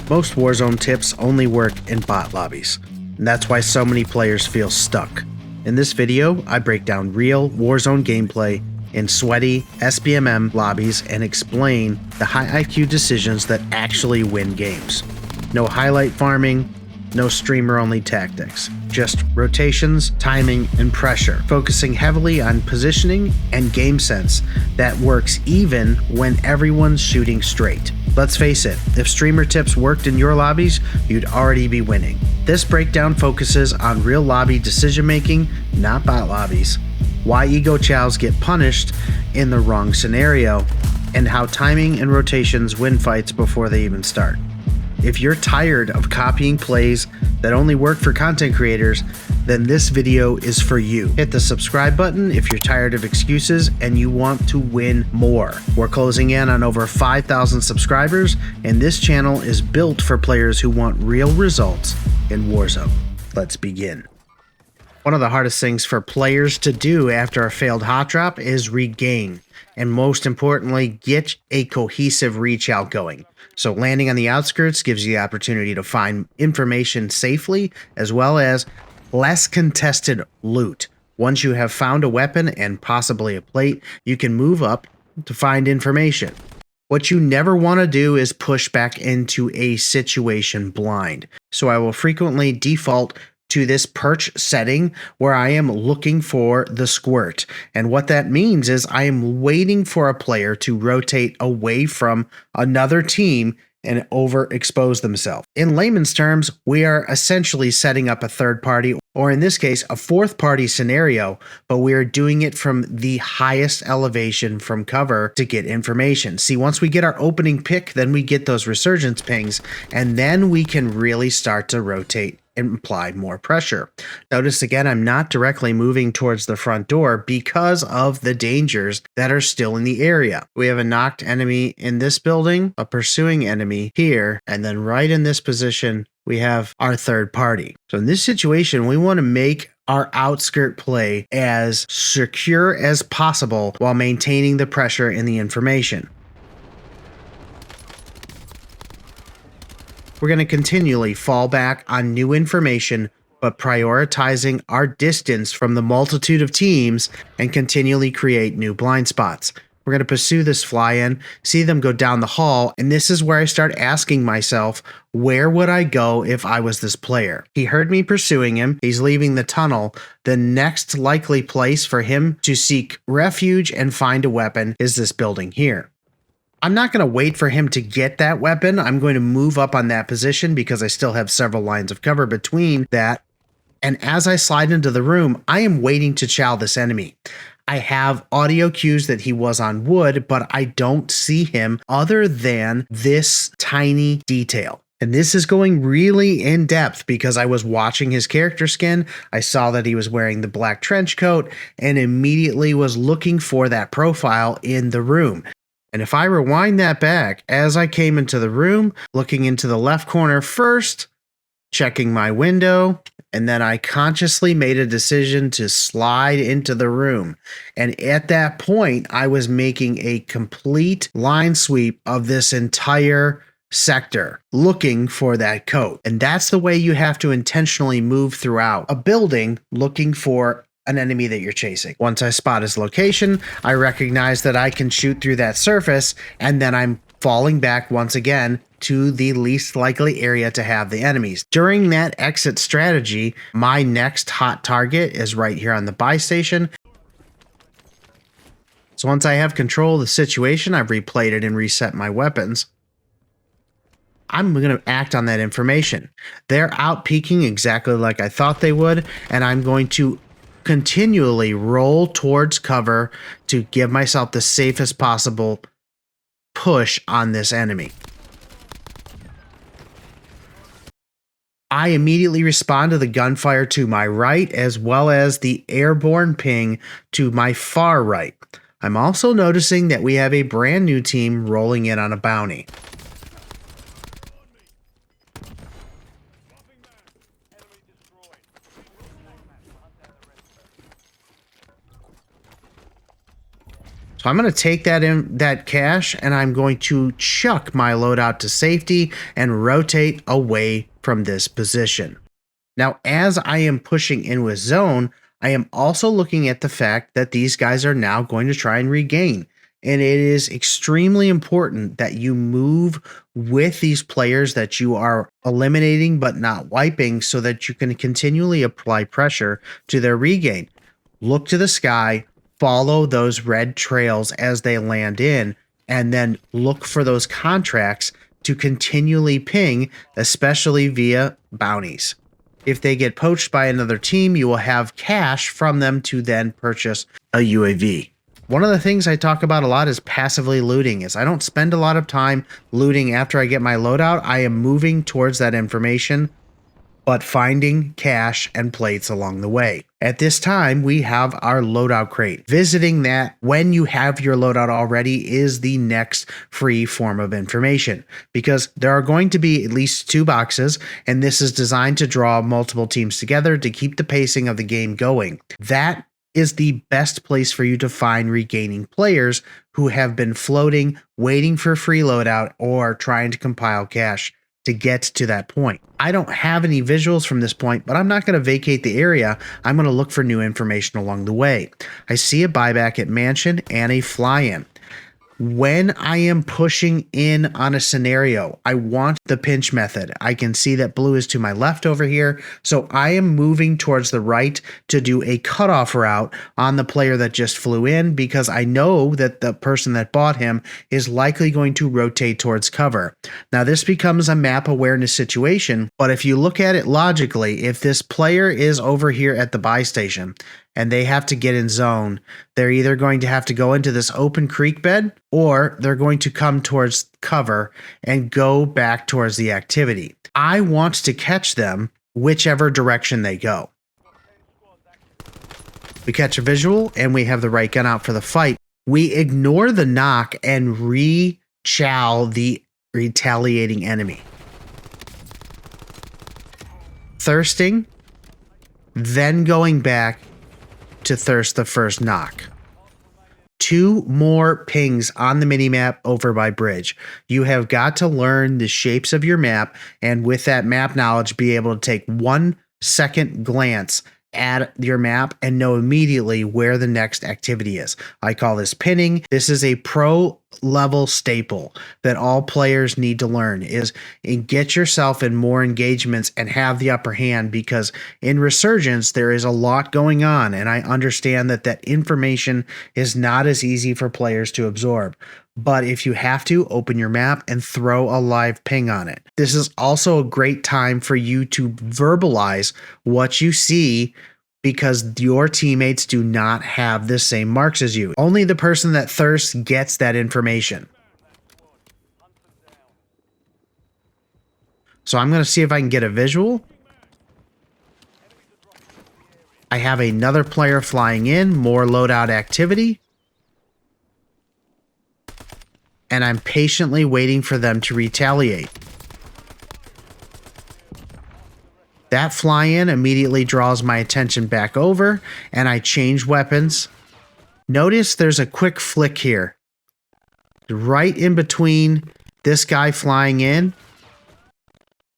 Most Warzone tips only work in bot lobbies, and that's why so many players feel stuck. In this video, I break down real Warzone gameplay in sweaty SBMM lobbies and explain the high IQ decisions that actually win games. No highlight farming, no streamer-only tactics, just rotations, timing, and pressure, focusing heavily on positioning and game sense that works even when everyone's shooting straight. Let's face it, if streamer tips worked in your lobbies, you'd already be winning. This breakdown focuses on real lobby decision-making, not bot lobbies, why ego chows get punished in the wrong scenario, and how timing and rotations win fights before they even start. If you're tired of copying plays that only work for content creators, then this video is for you. Hit the subscribe button if you're tired of excuses and you want to win more. We're closing in on over 5,000 subscribers, and this channel is built for players who want real results in Warzone. Let's begin. One of the hardest things for players to do after a failed hot drop is regain, and most importantly, get a cohesive reach out going. So landing on the outskirts gives you the opportunity to find information safely, as well as less contested loot. Once you have found a weapon and possibly a plate, you can move up to find information. What you never want to do is push back into a situation blind. So I will frequently default to this perch setting where I am looking for the squirt. And what that means is I am waiting for a player to rotate away from another team and overexpose themselves. In layman's terms, we are essentially setting up a third party, or in this case, a fourth party scenario, but we are doing it from the highest elevation from cover to get information. See, once we get our opening pick, then we get those resurgence pings, and then we can really start to rotate and apply more pressure. Notice again, I'm not directly moving towards the front door because of the dangers that are still in the area. We have a knocked enemy in this building, a pursuing enemy here, and then right in this position, we have our third party. So in this situation, we want to make our outskirt play as secure as possible while maintaining the pressure in the information. We're going to continually fall back on new information, but prioritizing our distance from the multitude of teams and continually create new blind spots. We're going to pursue this fly-in, see them go down the hall, and this is where I start asking myself, where would I go if I was this player? He heard me pursuing him. He's leaving the tunnel. The next likely place for him to seek refuge and find a weapon is this building here. I'm not going to wait for him to get that weapon. I'm going to move up on that position because I still have several lines of cover between that. And as I slide into the room, I am waiting to chow this enemy. I have audio cues that he was on wood, but I don't see him other than this tiny detail. And this is going really in depth because I was watching his character skin. I saw that he was wearing the black trench coat and immediately was looking for that profile in the room. And if I rewind that back, as I came into the room, looking into the left corner first, checking my window, and then I consciously made a decision to slide into the room. And at that point, I was making a complete line sweep of this entire sector, looking for that coat. And that's the way you have to intentionally move throughout a building, looking for an enemy that you're chasing. Once I spot his location, I recognize that I can shoot through that surface, and then I'm falling back once again to the least likely area to have the enemies. During that exit strategy, my next hot target is right here on the buy station. So once I have control of the situation, I've replayed it and reset my weapons. I'm going to act on that information. They're out peeking exactly like I thought they would, and I'm going to continually roll towards cover to give myself the safest possible push on this enemy. I immediately respond to the gunfire to my right as well as the airborne ping to my far right. I'm also noticing that we have a brand new team rolling in on a bounty. So I'm going to take that cash and I'm going to chuck my loadout to safety and rotate away from this position. Now, as I am pushing in with zone, I am also looking at the fact that these guys are now going to try and regain. And it is extremely important that you move with these players that you are eliminating but not wiping so that you can continually apply pressure to their regain. Look to the sky, follow those red trails as they land in, and then look for those contracts to continually ping, especially via bounties. If they get poached by another team, you will have cash from them to then purchase a UAV. One of the things I talk about a lot is passively looting. Is I don't spend a lot of time looting after I get my loadout. I am moving towards that information, but finding cash and plates along the way. At this time, we have our loadout crate. Visiting that when you have your loadout already is the next free form of information, because there are going to be at least 2 boxes, and this is designed to draw multiple teams together to keep the pacing of the game going. That is the best place for you to find regaining players who have been floating, waiting for free loadout, or trying to compile cash to get to that point. I don't have any visuals from this point, but I'm not going to vacate the area. I'm going to look for new information along the way. I see a buyback at Mansion and a fly-in. When I am pushing in on a scenario, I want the pinch method. I can see that blue is to my left over here, so I am moving towards the right to do a cutoff route on the player that just flew in, because I know that the person that bought him is likely going to rotate towards cover. Now, this becomes a map awareness situation, but if you look at it logically, if this player is over here at the buy station and they have to get in zone, they're either going to have to go into this open creek bed or they're going to come towards cover and go back towards the activity. I want to catch them whichever direction they go. We catch a visual and we have the right gun out for the fight. We ignore the knock and re-chow the retaliating enemy. Thirsting, then going back to thirst the first knock. 2 more pings on the minimap over by bridge. You have got to learn the shapes of your map, and with that map knowledge, be able to take 1 second glance at your map and know immediately where the next activity is. I call this pinning. This is a pro level staple that all players need to learn, is get yourself in more engagements and have the upper hand, because in Resurgence there is a lot going on, and I understand that that information is not as easy for players to absorb. But if you have to, open your map and throw a live ping on it. This is also a great time for you to verbalize what you see, because your teammates do not have the same marks as you. Only the person that thirsts gets that information. So I'm going to see if I can get a visual. I have another player flying in, more loadout activity. And I'm patiently waiting for them to retaliate. That fly-in immediately draws my attention back over, and I change weapons. Notice there's a quick flick here. Right in between this guy flying in,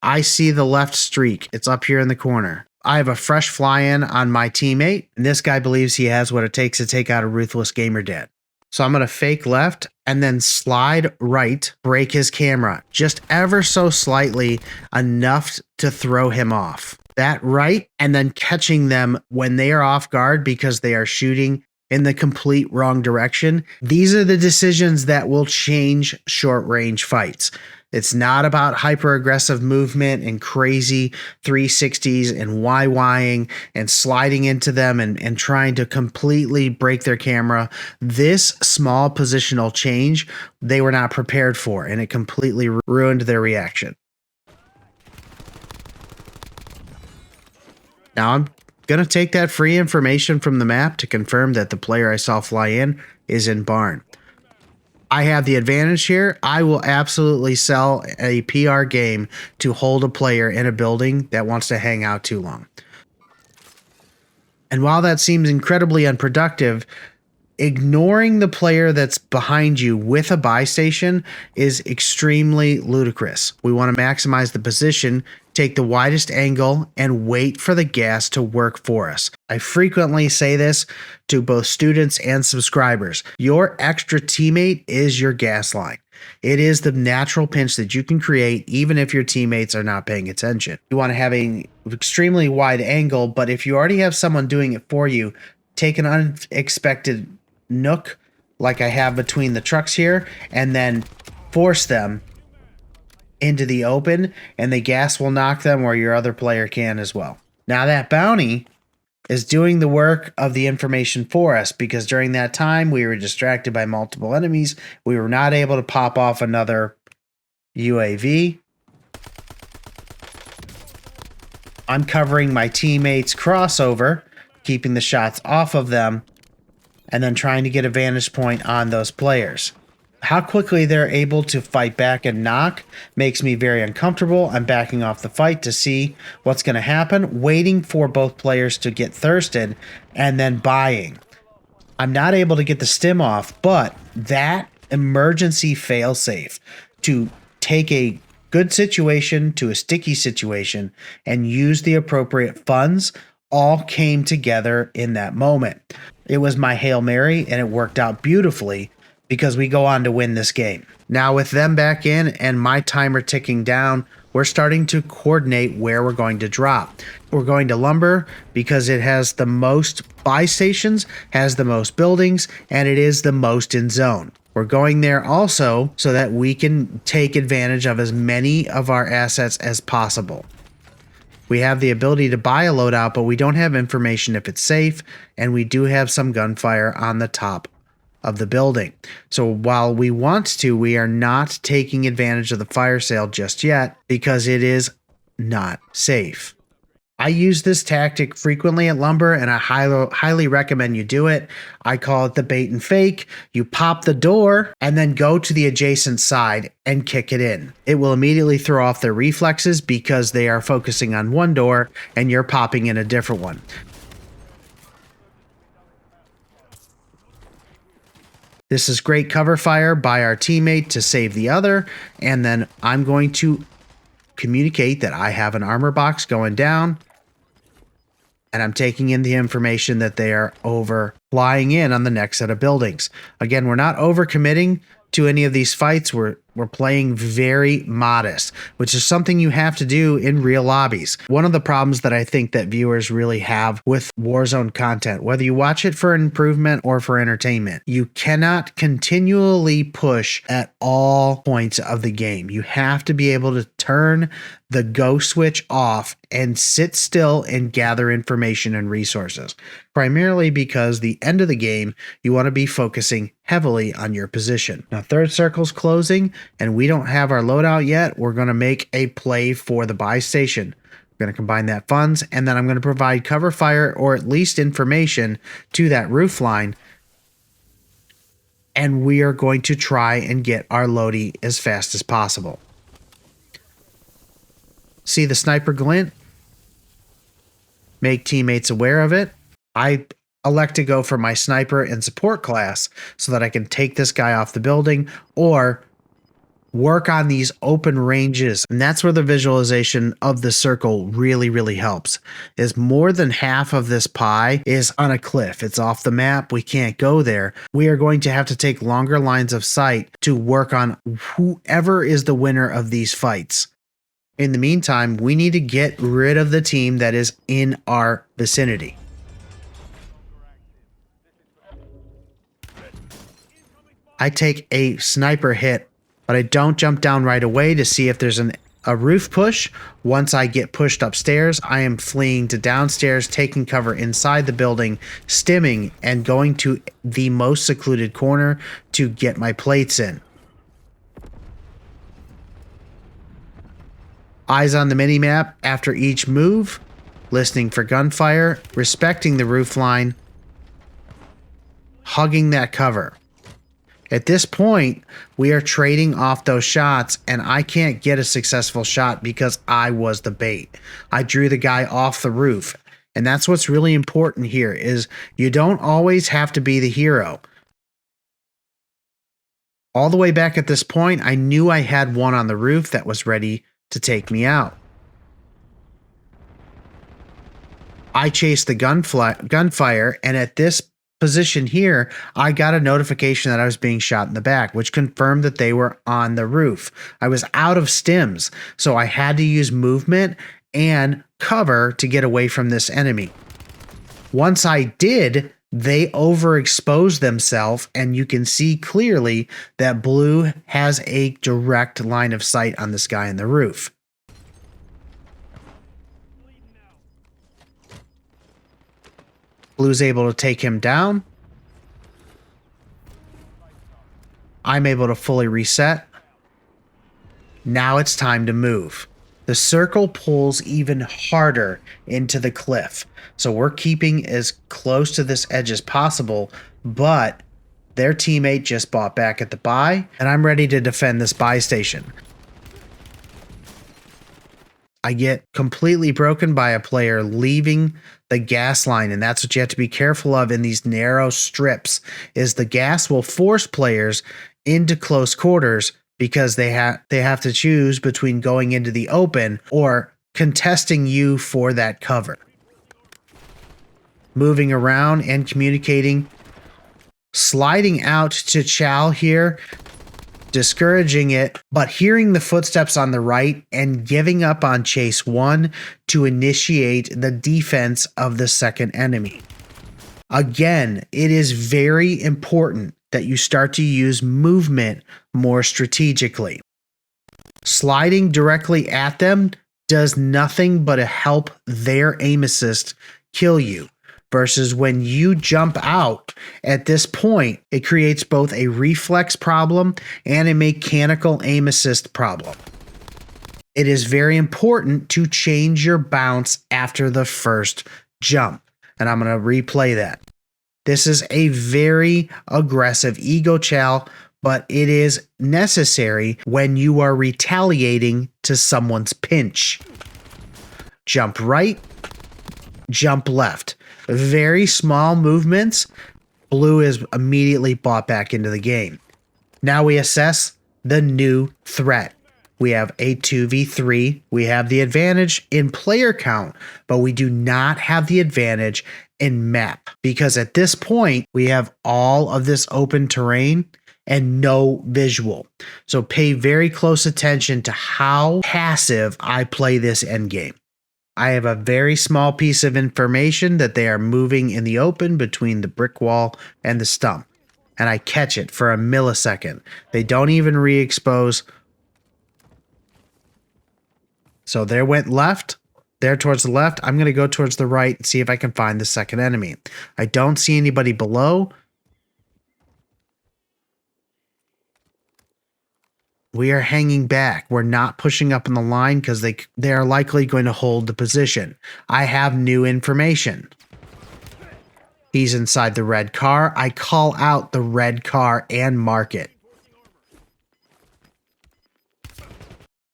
I see the left streak. It's up here in the corner. I have a fresh fly-in on my teammate, and this guy believes he has what it takes to take out a ruthless gamer dad. So I'm going to fake left and then slide right, break his camera just ever so slightly, enough to throw him off. That right, and then catching them when they are off guard because they are shooting in the complete wrong direction. These are the decisions that will change short range fights. It's not about hyper aggressive movement and crazy 360s and YYing and sliding into them and trying to completely break their camera. This small positional change they were not prepared for, and it completely ruined their reaction. Now I'm going to take that free information from the map to confirm that the player I saw fly in is in barn. I have the advantage here. I will absolutely sell a PR game to hold a player in a building that wants to hang out too long. And while that seems incredibly unproductive, ignoring the player that's behind you with a buy station is extremely ludicrous. We want to maximize the position, take the widest angle, and wait for the gas to work for us. I frequently say this to both students and subscribers. Your extra teammate is your gas line. It is the natural pinch that you can create even if your teammates are not paying attention. You want to have an extremely wide angle, but if you already have someone doing it for you, take an unexpected nook like I have between the trucks here and then force them into the open, and the gas will knock them, or your other player can as well. Now that bounty is doing the work of the information for us, because during that time we were distracted by multiple enemies. We were not able to pop off another UAV. I'm covering my teammates' crossover, keeping the shots off of them, and then trying to get a vantage point on those players. How quickly they're able to fight back and knock makes me very uncomfortable. I'm backing off the fight to see what's going to happen, waiting for both players to get thirsted, and then buying. I'm not able to get the stim off, but that emergency failsafe to take a good situation to a sticky situation and use the appropriate funds all came together in that moment. It was my Hail Mary, and it worked out beautifully, because we go on to win this game. Now with them back in and my timer ticking down, we're starting to coordinate where we're going to drop. We're going to Lumber because it has the most buy stations, has the most buildings, and it is the most in zone. We're going there also so that we can take advantage of as many of our assets as possible. We have the ability to buy a loadout, but we don't have information if it's safe, and we do have some gunfire on the top of the building. So while we want to, we are not taking advantage of the fire sale just yet because it is not safe. I use this tactic frequently at Lumber, and I highly recommend you do it. I call it the bait and fake. You pop the door and then go to the adjacent side and kick it in. It will immediately throw off their reflexes because they are focusing on one door and you're popping in a different one. This is great cover fire by our teammate to save the other, and then I'm going to communicate that I have an armor box going down, and I'm taking in the information that they are over flying in on the next set of buildings. Again, we're not over committing to any of these fights. We're playing very modest, which is something you have to do in real lobbies. One of the problems that I think that viewers really have with Warzone content, whether you watch it for improvement or for entertainment, you cannot continually push at all points of the game. You have to be able to turn the go switch off and sit still and gather information and resources. Primarily because the end of the game, you want to be focusing heavily on your position. Now, third circle's closing, and we don't have our loadout yet. We're going to make a play for the buy station. We're going to combine that funds, and then I'm going to provide cover fire or at least information to that roof line. And we are going to try and get our loadie as fast as possible. See the sniper glint? Make teammates aware of it. I elect to go for my sniper and support class so that I can take this guy off the building or work on these open ranges. And that's where the visualization of the circle really helps. Is more than half of this pie is on a cliff. It's off the map. We can't go there. We are going to have to take longer lines of sight to work on whoever is the winner of these fights. In the meantime, we need to get rid of the team that is in our vicinity. I take a sniper hit, but I don't jump down right away to see if there's a roof push. Once I get pushed upstairs, I am fleeing to downstairs, taking cover inside the building, stimming, and going to the most secluded corner to get my plates in. Eyes on the minimap after each move, listening for gunfire, respecting the roof line, hugging that cover. At this point, we are trading off those shots, and I can't get a successful shot because I was the bait. I drew the guy off the roof, and that's what's really important here is you don't always have to be the hero. All the way back at this point, I knew I had one on the roof that was ready to take me out. I chased the gunfire, and at this position here, I got a notification that I was being shot in the back, which confirmed that they were on the roof. I was out of stims, so I had to use movement and cover to get away from this enemy. Once I did, they overexposed themselves, and you can see clearly that blue has a direct line of sight on this guy on the roof. Blue's able to take him down. I'm able to fully reset. Now it's time to move. The circle pulls even harder into the cliff. So we're keeping as close to this edge as possible, but their teammate just bought back at the buy, and I'm ready to defend this buy station. I get completely broken by a player leaving the gas line, and that's what you have to be careful of in these narrow strips, is the gas will force players into close quarters because they have to choose between going into the open or contesting you for that cover. Moving around and communicating. Sliding out to Chow here, discouraging it, but hearing the footsteps on the right and giving up on chase 1 to initiate the defense of the second enemy. Again, it is very important that you start to use movement more strategically. Sliding directly at them does nothing but help their aim assist kill you. Versus when you jump out at this point, it creates both a reflex problem and a mechanical aim assist problem. It is very important to change your bounce after the first jump. And I'm going to replay that. This is a very aggressive ego chow, but it is necessary when you are retaliating to someone's pinch. Jump right, jump left. Very small movements. Blue is immediately bought back into the game. Now we assess the new threat. We have a 2v3. We have the advantage in player count, but we do not have the advantage in map, because at this point we have all of this open terrain and no visual. So pay very close attention to how passive I play this endgame. I have a very small piece of information that they are moving in the open between the brick wall and the stump, and I catch it for a millisecond. They don't even re-expose. So there went left. There towards the left. I'm going to go towards the right and see if I can find the second enemy. I don't see anybody below. We are hanging back. We're not pushing up in the line because they are likely going to hold the position. I have new information. He's inside the red car. I call out the red car and mark it.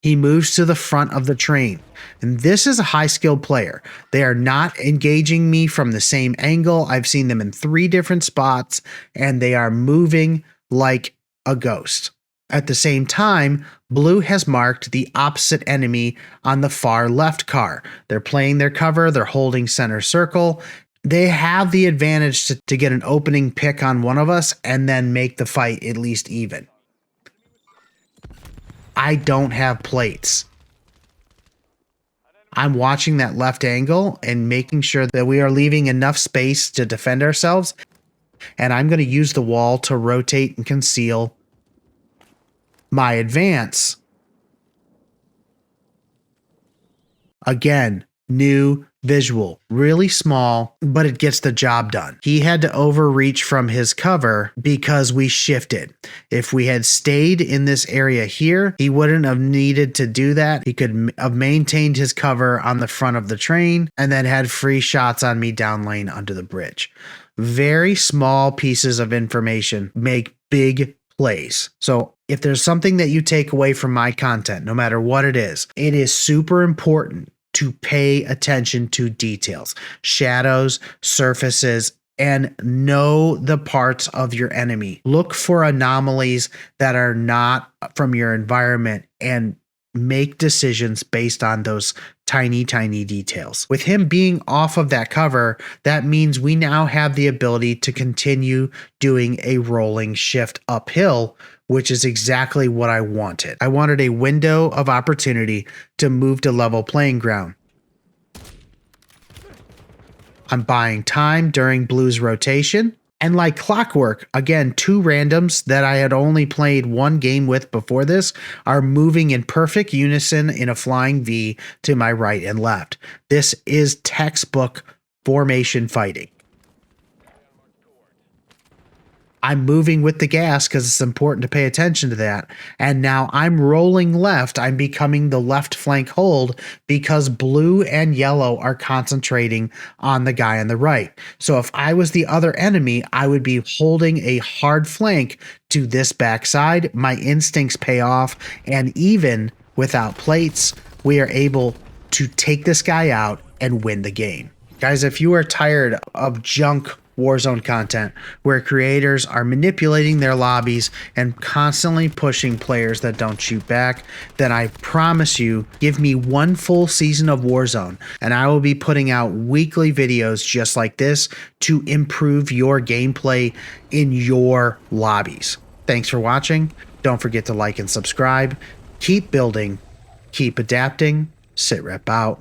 He moves to the front of the train. And this is a high-skilled player. They are not engaging me from the same angle. I've seen them in 3 different spots, and they are moving like a ghost. At the same time, blue has marked the opposite enemy on the far left car. They're playing their cover. They're holding center circle. They have the advantage to get an opening pick on one of us and then make the fight at least even. I don't have plates. I'm watching that left angle and making sure that we are leaving enough space to defend ourselves. And I'm going to use the wall to rotate and conceal my advance. Again, new visual, really small, but it gets the job done. He had to overreach from his cover because we shifted. If we had stayed in this area here, he wouldn't have needed to do that. He could have maintained his cover on the front of the train and then had free shots on me down lane under the bridge. Very small pieces of information make big plays. So if there's something that you take away from my content, no matter what it is super important to pay attention to details, shadows, surfaces, and know the parts of your enemy. Look for anomalies that are not from your environment and make decisions based on those tiny details. With him being off of that cover, that means we now have the ability to continue doing a rolling shift uphill, which is exactly what I wanted. I wanted a window of opportunity to move to level playing ground. I'm buying time during Blue's rotation. And like clockwork, again, 2 randoms that I had only played 1 game with before this are moving in perfect unison in a flying V to my right and left. This is textbook formation fighting. I'm moving with the gas because it's important to pay attention to that. And now I'm rolling left. I'm becoming the left flank hold because blue and yellow are concentrating on the guy on the right. So if I was the other enemy, I would be holding a hard flank to this backside. My instincts pay off. And even without plates, we are able to take this guy out and win the game. Guys, if you are tired of junk Warzone content where creators are manipulating their lobbies and constantly pushing players that don't shoot back, then I promise you, give me 1 full season of Warzone and I will be putting out weekly videos just like this to improve your gameplay in your lobbies. Thanks for watching. Don't forget to like and subscribe. Keep building, keep adapting. Sit rep out.